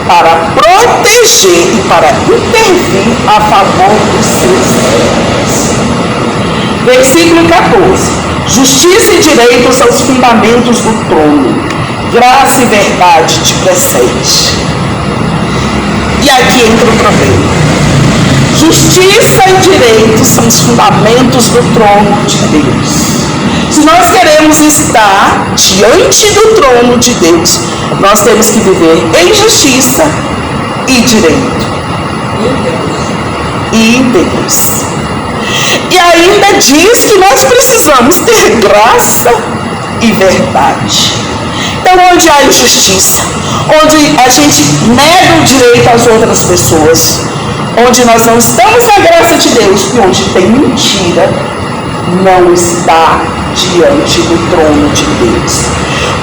para proteger e para intervir a favor dos seus servos. Versículo 14. Justiça e direito são os fundamentos do trono. Graça e verdade te precede. E aqui entra o problema. Justiça e direito são os fundamentos do trono de Deus. Se nós queremos estar diante do trono de Deus, nós temos que viver em justiça e direito. E em Deus. E ainda diz que nós precisamos ter graça e verdade. Então, onde há injustiça, onde a gente nega o direito às outras pessoas, onde nós não estamos na graça de Deus e onde tem mentira, não está diante do trono de Deus.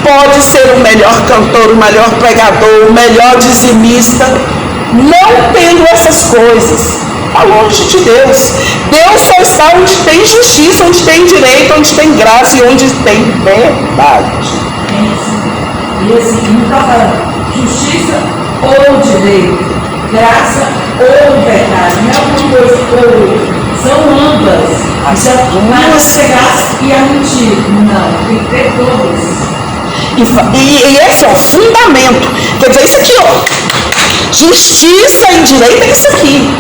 Pode ser o melhor cantor, o melhor pregador, o melhor dizimista, não tendo essas coisas, está longe de Deus. Deus só está onde tem justiça, onde tem direito, onde tem graça e onde tem verdade. E assim, não está falando justiça ou direito, graça ou verdade, não é uma coisa ou outra, são ambas. Mas ser graça e a mentira, não, tem que ter todas. E esse é o fundamento. Quer dizer, isso aqui, ó. Justiça e direito é isso aqui.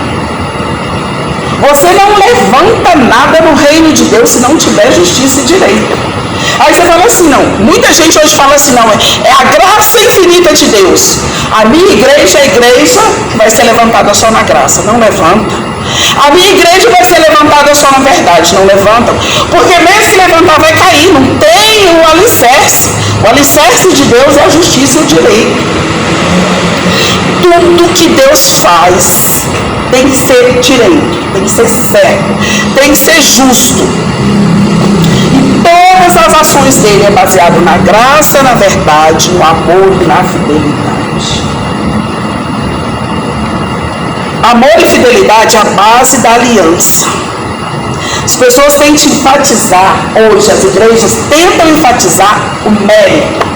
Você não levanta nada no reino de Deus se não tiver justiça e direito. Aí você fala assim, não. Muita gente hoje fala assim, não, é a graça infinita de Deus. A minha igreja é a igreja que vai ser levantada só na graça. Não levanta. A minha igreja vai ser levantada só na verdade. Não levantam. Porque mesmo que levantar vai cair. Não tem o alicerce. O alicerce de Deus é a justiça e o direito. Tudo que Deus faz tem que ser direito, tem que ser certo, tem que ser justo. E todas as ações dele é baseado na graça, na verdade, no amor e na fidelidade. Amor e fidelidade é a base da aliança. As pessoas têm que enfatizar, hoje as igrejas tentam enfatizar o mérito.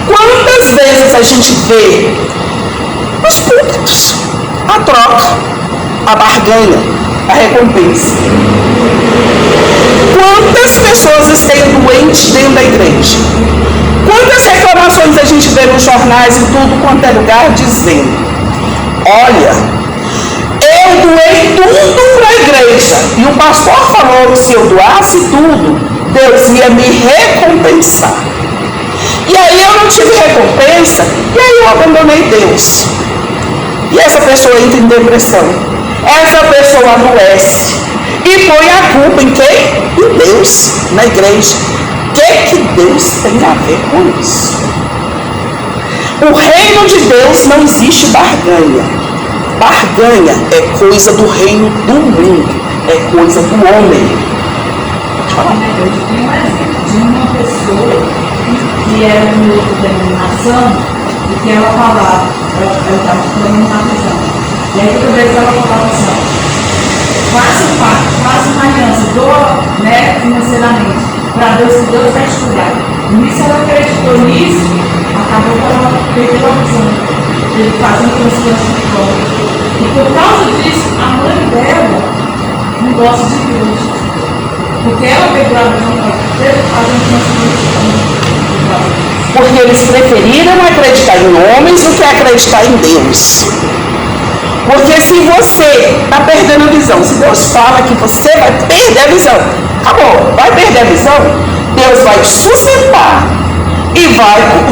Quantas vezes a gente vê nos púlpitos a troca, a barganha, a recompensa? Quantas pessoas estão doentes dentro da igreja? Quantas reclamações a gente vê nos jornais e tudo quanto é lugar dizendo: olha, eu doei tudo para a igreja e o pastor falou que se eu doasse tudo, Deus ia me recompensar. E aí eu não tive recompensa, e aí eu abandonei Deus. E essa pessoa entra em depressão. Essa pessoa adoece. E põe a culpa em quem? Em Deus, na igreja. O que Deus tem a ver com isso? O reino de Deus não existe barganha. Barganha é coisa do reino do mundo. É coisa do homem. Eu tenho um exemplo de uma pessoa que era de uma outra denominação e que ela falava, eu estava falando uma visão. E aí toda vez ela falava assim, faça um pacto, faça uma aliança, doa, né, financeiramente, para Deus, que Deus vai te cuidar. E nisso ela acreditou nisso, acabou que ela perdeu a visão. Ele fazendo transplante de corpo. E por causa disso, a mãe dela não gosta de Deus. Porque ela perdeu a visão para Deus fazendo transplante de corpo. Porque eles preferiram acreditar em homens do que acreditar em Deus. Porque se você está perdendo a visão, se Deus fala que você vai perder a visão, acabou, vai perder a visão, Deus vai te sustentar e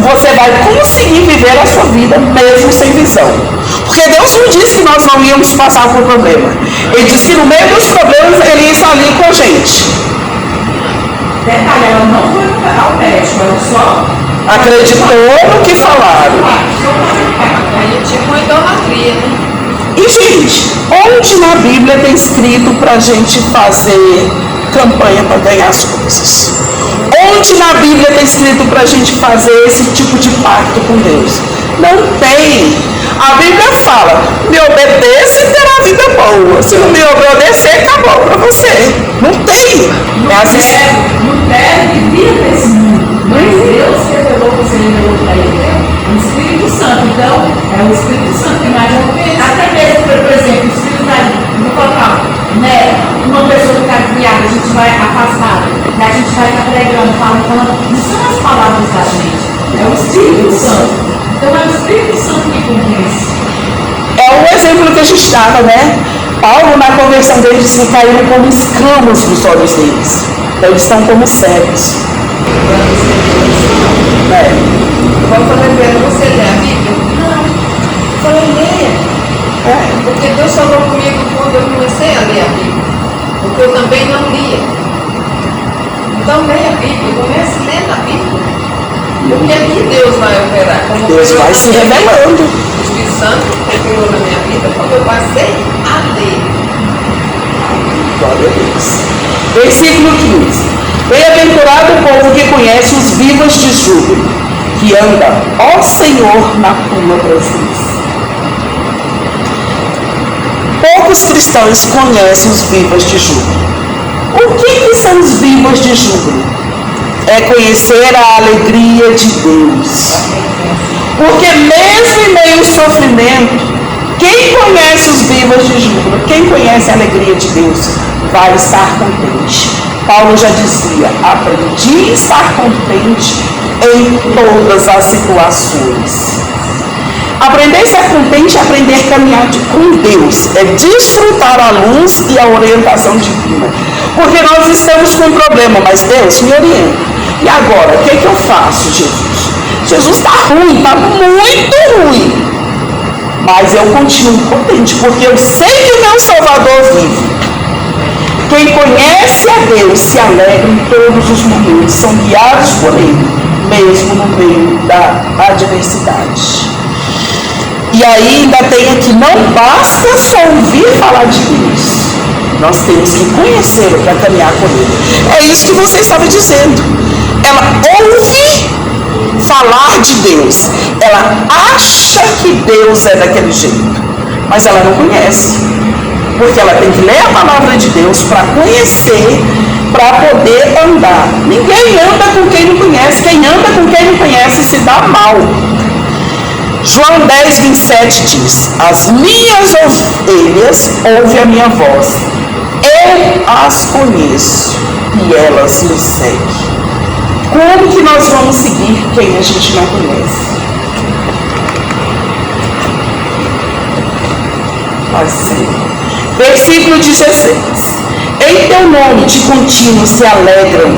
você vai conseguir viver a sua vida mesmo sem visão. Porque Deus não disse que nós não íamos passar por problema. Ele disse que no meio dos problemas Ele ia estar ali com a gente. Detalhe, ela não foi ao médico, ela só acreditou no que falaram. Aí tinha uma idolatria, né? E, gente, onde na Bíblia tem escrito para a gente fazer campanha para ganhar as coisas? Onde na Bíblia tem escrito para a gente fazer esse tipo de pacto com Deus? Não tem. A Bíblia fala: me obedeça e terá vida boa. Se não me obedecer, acabou para você. Não tem. Lutero vivia nesse mundo, mas Deus revelou que você revelou para ele. O Espírito Santo, então, é o Espírito Santo que mais até mesmo, por exemplo, o Espírito Santo, vou colocar, né, uma pessoa que está criada, a gente vai afastada, e a gente vai estar pregando, falando, não são as palavras da gente, é o Espírito Santo. Então é o Espírito Santo que convence. É o exemplo que a gente dava, né? Paulo, na conversão deles, disse que caíram como escamas nos olhos deles. Então eles estão como cegos. Vamos fazer pergunta, você lê a Bíblia? Não. Falei, leia. Porque Deus falou comigo quando eu comecei a ler a Bíblia. Porque eu também não lia. Então leia a Bíblia, comece lendo a Bíblia. Porque aqui Deus vai operar. Como Deus vai se revelando. O Espírito Santo operou na minha vida quando eu passei a ler. Glória a Deus. Versículo 15. Bem-aventurado o povo que conhece os vivas de júbilo, que anda, ó Senhor, na tua presença. Poucos cristãos conhecem os vivas de júbilo. O que são os vivas de júbilo? É conhecer a alegria de Deus. Porque mesmo em meio ao sofrimento, quem conhece os vivas de júbilo, quem conhece a alegria de Deus, vai estar contente. Paulo já dizia: aprendi a estar contente em todas as situações. Aprender a ser contente é aprender a caminhar com Deus, é desfrutar a luz e a orientação divina. Porque nós estamos com um problema, mas Deus me orienta. E agora, o que eu faço, Jesus? Jesus está ruim, está muito ruim. Mas eu continuo contente, porque eu sei que o meu Salvador vive. Quem conhece a Deus se alegra em todos os momentos, são guiados por Ele, mesmo no meio da adversidade. E aí ainda tem aqui, não basta só ouvir falar de Deus, nós temos que conhecê-lo para caminhar com Ele. É isso que você estava dizendo. Ela ouve falar de Deus, ela acha que Deus é daquele jeito, mas ela não conhece, porque ela tem que ler a palavra de Deus para conhecer, para poder andar. Ninguém anda com quem não conhece, quem anda com quem não conhece se dá mal. João 10, 27 diz: as minhas ovelhas ouvem a minha voz, eu as conheço e elas me seguem. Como que nós vamos seguir quem a gente não conhece? Assim. Versículo 16. Em teu nome de contínuo se alegram,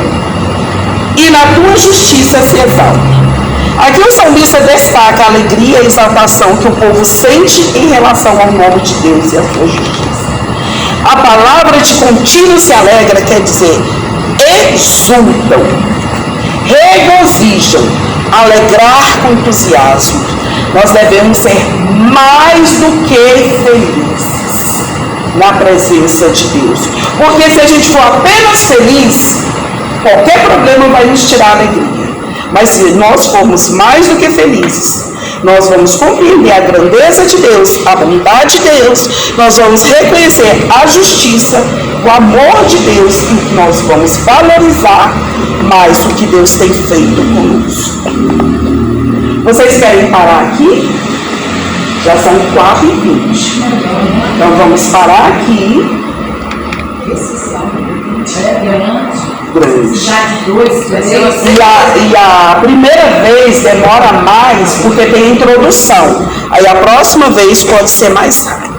e na tua justiça se exaltam. Aqui o salmista destaca a alegria e a exaltação que o povo sente em relação ao nome de Deus e à sua justiça. A palavra de contínuo se alegra quer dizer exultam, regozijam, alegrar com entusiasmo. Nós devemos ser mais do que felizes na presença de Deus. Porque se a gente for apenas feliz, qualquer problema vai nos tirar a alegria. Mas se nós formos mais do que felizes, nós vamos compreender a grandeza de Deus, a bondade de Deus, nós vamos reconhecer a justiça, o amor de Deus, e nós vamos valorizar mais o que Deus tem feito conosco. Vocês querem parar aqui? Já são 4h20. Então vamos parar aqui. Grande. E a primeira vez demora mais porque tem introdução. Aí a próxima vez pode ser mais rápido.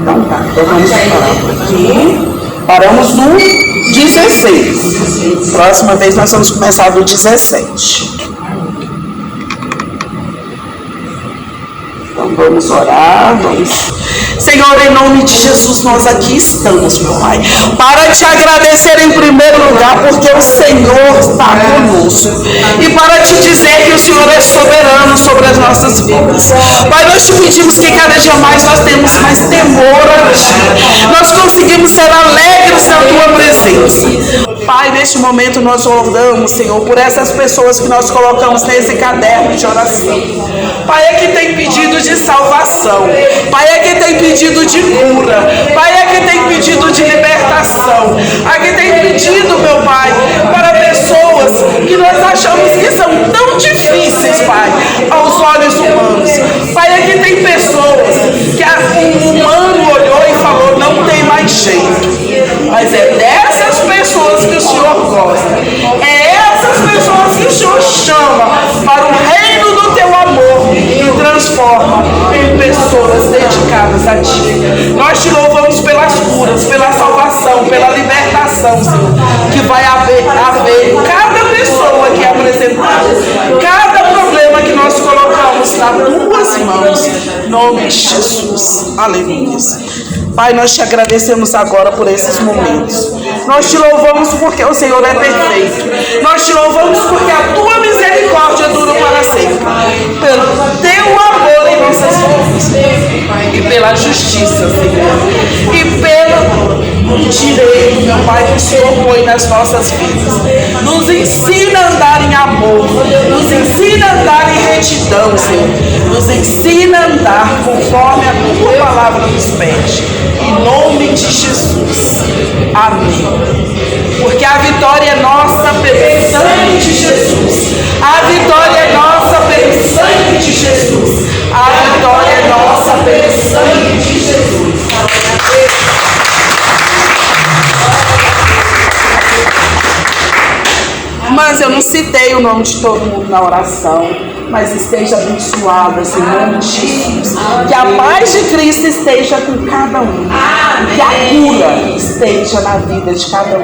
Então tá, então vamos parar por aqui. Paramos no 16. Próxima vez nós vamos começar do 17. Então vamos orar, Senhor, em nome de Jesus, nós aqui estamos, meu Pai, para te agradecer em primeiro lugar, porque o Senhor está conosco, e para te dizer que o Senhor é soberano sobre as nossas vidas. Pai, nós te pedimos que cada dia mais nós temos mais temor a ti, nós conseguimos ser alegres na tua presença. Pai, neste momento nós oramos, Senhor, por essas pessoas que nós colocamos nesse caderno de oração. Pai, é que tem pedido de salvação. Pai, é que tem pedido de cura. Pai, é que tem pedido de libertação. É que tem pedido, meu Pai, para pessoas que nós achamos que são tão difíceis, Pai, aos olhos humanos. Pai, é que tem pessoas que um humano olhou e falou, não tem mais jeito. Mas é dessas pessoas que o Senhor gosta. É essas pessoas que o Senhor chama para o reino do teu amor e transforma em pessoas dedicadas a ti. Nós te louvamos pelas curas, pela salvação, pela libertação, Senhor, que vai haver em cada pessoa que é apresentada, cada problema que nós colocamos nas tuas mãos, em nome de Jesus. Aleluia. Pai, nós te agradecemos agora por esses momentos. Nós te louvamos porque o Senhor é perfeito. Nós te louvamos porque a tua misericórdia dura para sempre. Pelo teu amor em nossas vidas. E pela justiça, Senhor. E pelo direito, meu Pai, que o Senhor põe nas nossas vidas. Nos ensina a andar em amor. Nos ensina a andar em retidão, Senhor. Nos ensina a andar conforme a tua palavra nos pede. Em nome de Jesus. Amém. Porque a vitória é nossa pelo sangue de Jesus. A vitória é nossa pelo sangue de Jesus. A vitória é nossa pelo sangue de Jesus. Irmãs, eu não citei o nome de todo mundo na oração, mas esteja abençoadas em nome de Jesus. Que a paz de Cristo esteja com cada um. Que a cura esteja na vida de cada um.